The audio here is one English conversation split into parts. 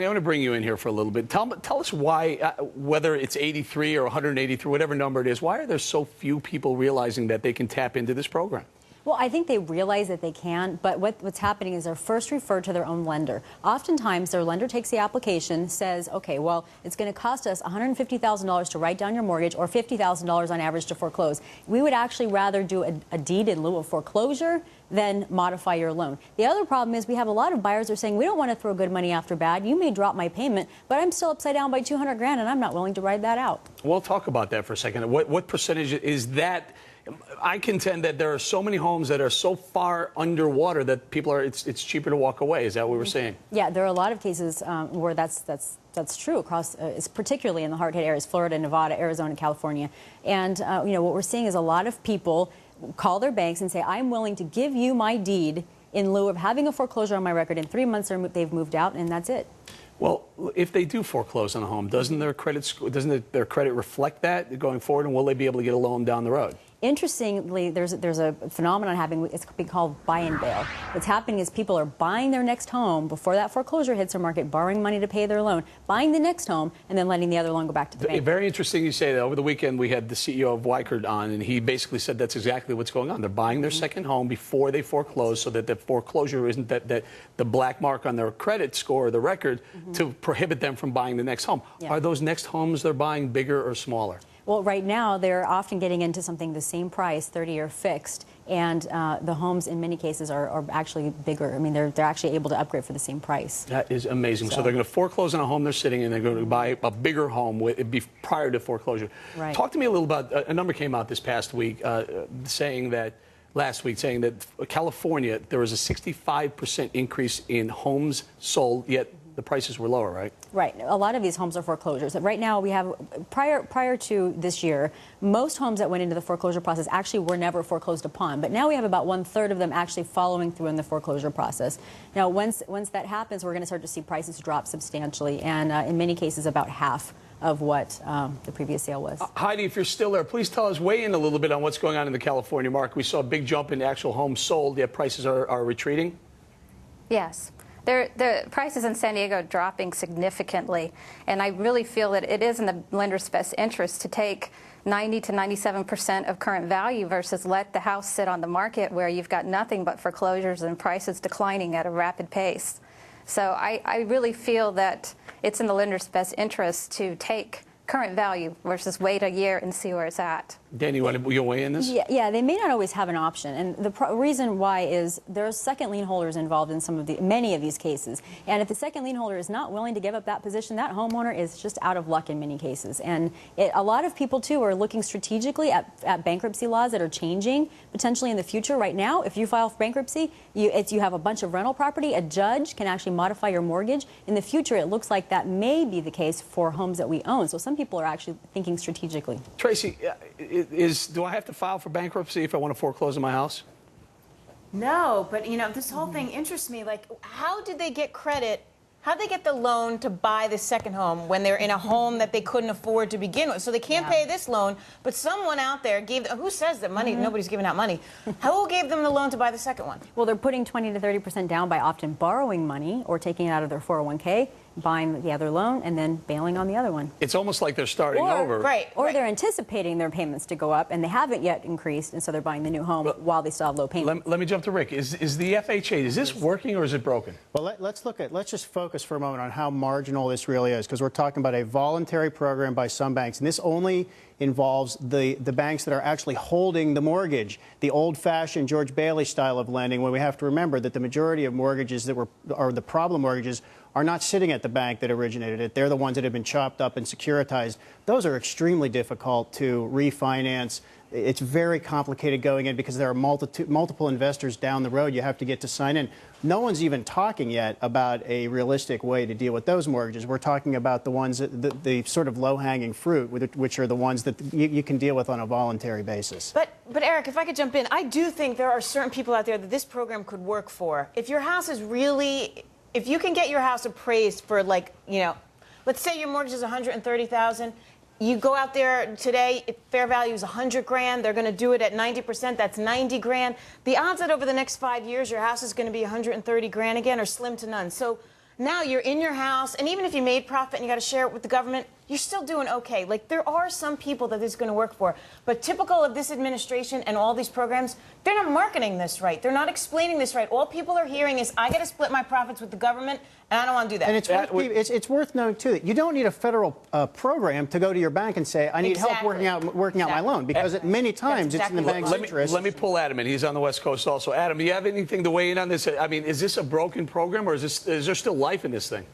I want to bring you in here for a little bit. Tell us why, whether it's 83 or 183, whatever number it is, why are there so few people realizing that they can tap into this program? Well, I think they realize that they can, but what's happening is they're first referred to their own lender. Oftentimes, their lender takes the application, says, okay, well, it's going to cost us $150,000 to write down your mortgage or $50,000 on average to foreclose. We would actually rather do a deed in lieu of foreclosure than modify your loan. The other problem is we have a lot of buyers who are saying, we don't want to throw good money after bad. You may drop my payment, but I'm still upside down by 200 grand and I'm not willing to ride that out. We'll talk about that for a second. What percentage is that? I contend that there are so many homes that are so far underwater that people are, it's cheaper to walk away. Is that what we're saying? Yeah, there are a lot of cases where that's true across, particularly in the hard-hit areas, Florida, Nevada, Arizona, California. And, what we're seeing is a lot of people call their banks and say, I'm willing to give you my deed in lieu of having a foreclosure on my record. In 3 months, they've moved out, and that's it. Well, if they do foreclose on a home, doesn't their credit reflect that going forward, and will they be able to get a loan down the road? Interestingly, there's a phenomenon happening. It's being called buy and bail. What's happening is people are buying their next home before that foreclosure hits their market, borrowing money to pay their loan, buying the next home, and then letting the other loan go back to the bank. Very interesting you say that. Over the weekend, we had the CEO of Weichert on, and he basically said that's exactly what's going on. They're buying their second home before they foreclose, so that the foreclosure isn't that the black mark on their credit score or the record to prohibit them from buying the next home. Yeah. Are those next homes they're buying bigger or smaller? Well, right now, they're often getting into something the same price, 30-year fixed, and the homes in many cases are actually bigger. I mean, they're actually able to upgrade for the same price. That is amazing. So they're going to foreclose on a home they're sitting in, they're going to buy a bigger home prior to foreclosure. Right. Talk to me a little about, a number came out this past week saying that California, there was a 65% increase in homes sold, yet the prices were lower, right? Right. A lot of these homes are foreclosures. Right now, we have, prior to this year, most homes that went into the foreclosure process actually were never foreclosed upon. But now we have about 1/3 of them actually following through in the foreclosure process. Now, once that happens, we're going to start to see prices drop substantially, and in many cases, about half of what the previous sale was. Heidi, if you're still there, please tell us, weigh in a little bit on what's going on in the California market. We saw a big jump in actual homes sold, yet prices are retreating. Yes. The prices in San Diego are dropping significantly, and I really feel that it is in the lender's best interest to take 90 to 97% of current value versus let the house sit on the market where you've got nothing but foreclosures and prices declining at a rapid pace. So I really feel that it's in the lender's best interest to take current value versus wait a year and see where it's at. Dani, you weigh in this? Yeah, they may not always have an option, and the reason why is there are second lien holders involved in many of these cases. And if the second lien holder is not willing to give up that position, that homeowner is just out of luck in many cases. And a lot of people too are looking strategically at bankruptcy laws that are changing potentially in the future. Right now, if you file for bankruptcy, you have a bunch of rental property. A judge can actually modify your mortgage. In the future, it looks like that may be the case for homes that we own. So some people are actually thinking strategically. Tracy, do I have to file for bankruptcy if I want to foreclose on my house? No, but this whole thing interests me. Like, how did they get credit? How did they get the loan to buy the second home when they're in a home that they couldn't afford to begin with? So they can't pay this loan, but someone out there gave them, who says that money, nobody's giving out money. Who gave them the loan to buy the second one? Well, they're putting 20 to 30% down by often borrowing money or taking it out of their 401k, buying the other loan, and then bailing on the other one. It's almost like they're starting over. Or they're anticipating their payments to go up, and they haven't yet increased, and so they're buying the new home while they still have low payments. Let me jump to Rick. Is the FHA, is this working or is it broken? Well, let's just focus for a moment on how marginal this really is, because we're talking about a voluntary program by some banks, and this only involves the banks that are actually holding the mortgage, the old-fashioned George Bailey style of lending, when we have to remember that the majority of mortgages that are the problem mortgages are not sitting at the bank that originated it. They're the ones that have been chopped up and securitized. Those are extremely difficult to refinance. It's very complicated going in because there are multiple investors down the road you have to get to sign in. No one's even talking yet about a realistic way to deal with those mortgages. We're talking about the ones, the sort of low-hanging fruit, which are the ones that you can deal with on a voluntary basis. But Eric, if I could jump in, I do think there are certain people out there that this program could work for. If your house is really, if you can get your house appraised for, like, let's say your mortgage is $130,000. You go out there today, if fair value is 100 grand, they're going to do it at 90%, that's 90 grand. The odds that over the next 5 years your house is going to be 130 grand again are slim to none. So now you're in your house, and even if you made profit and you got to share it with the government, you're still doing okay. Like, there are some people that this is going to work for, but typical of this administration and all these programs, they're not marketing this right. They're not explaining this right. All people are hearing is, I got to split my profits with the government, and I don't want to do that. And it's worth noting, too, that you don't need a federal program to go to your bank and say, I need help working out my loan, because many times it's in the bank's interest. Let me pull Adam in. He's on the West Coast also. Adam, do you have anything to weigh in on this? I mean, is this a broken program, or is there still life in this thing?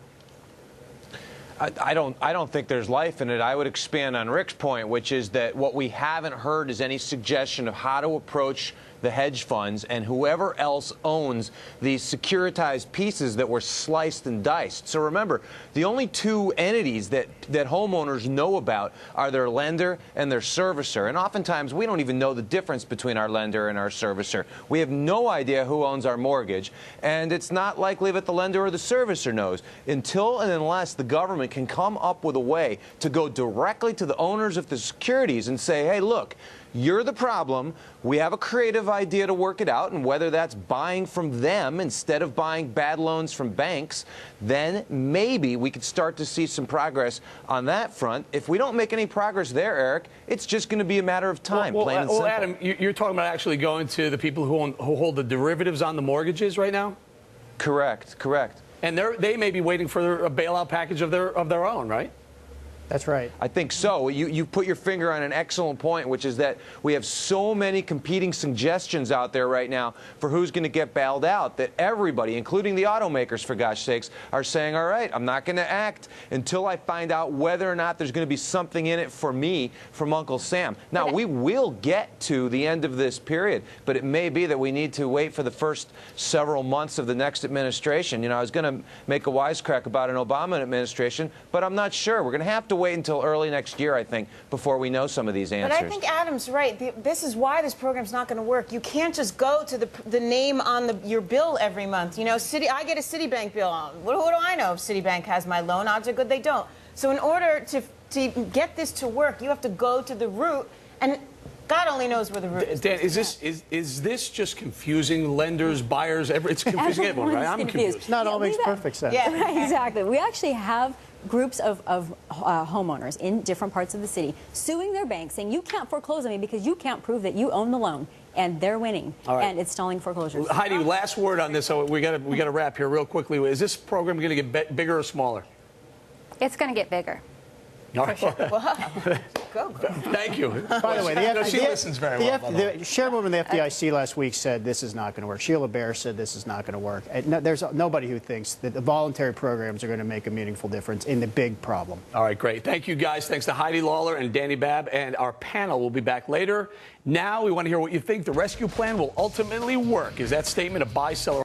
I don't think there's life in it. I would expand on Rick's point, which is that what we haven't heard is any suggestion of how to approach the hedge funds and whoever else owns these securitized pieces that were sliced and diced. So remember, the only two entities that homeowners know about are their lender and their servicer. And oftentimes we don't even know the difference between our lender and our servicer. We have no idea who owns our mortgage, and it's not likely that the lender or the servicer knows until and unless the government can come up with a way to go directly to the owners of the securities and say, hey, look, you're the problem. We have a creative idea to work it out, and whether that's buying from them instead of buying bad loans from banks, then maybe we could start to see some progress on that front. If we don't make any progress there, Eric, it's just going to be a matter of time, plain and simple. Well, Adam, you're talking about actually going to the people who hold the derivatives on the mortgages right now? Correct. And they may be waiting for a bailout package of their own, right? That's right. I think so. You put your finger on an excellent point, which is that we have so many competing suggestions out there right now for who's going to get bailed out that everybody, including the automakers, for gosh sakes, are saying, all right, I'm not going to act until I find out whether or not there's going to be something in it for me from Uncle Sam. Now, we will get to the end of this period, but it may be that we need to wait for the first several months of the next administration. You know, I was going to make a wisecrack about an Obama administration, but I'm not sure. We're going to have to wait until early next year, I think, before we know some of these answers. But I think Adam's right. This is why this program's not going to work. You can't just go to the name on your bill every month. You know, I get a Citibank bill. Who do I know if Citibank has my loan? Odds are good they don't. So in order to get this to work, you have to go to the root, and God only knows where the root is. Dan, is this just confusing lenders, buyers? It's confusing everyone, right? I'm confused. Not all makes perfect sense. Yeah, right, exactly. We actually have groups of homeowners in different parts of the city suing their banks, saying you can't foreclose on me because you can't prove that you own the loan, and they're winning, and it's stalling foreclosures. Heidi, last word on this. So we got to wrap here real quickly. Is this program going to get bigger or smaller? It's going to get bigger. All right. Go. Thank you. By the way, she listens very well. The chairwoman of the FDIC last week said this is not going to work. Sheila Bair said this is not going to work. There's nobody who thinks that the voluntary programs are going to make a meaningful difference in the big problem. All right, great. Thank you, guys. Thanks to Heidi Lawler and Dani Babb, and our panel will be back later. Now we want to hear what you think the rescue plan will ultimately work. Is that statement a buy, sell, or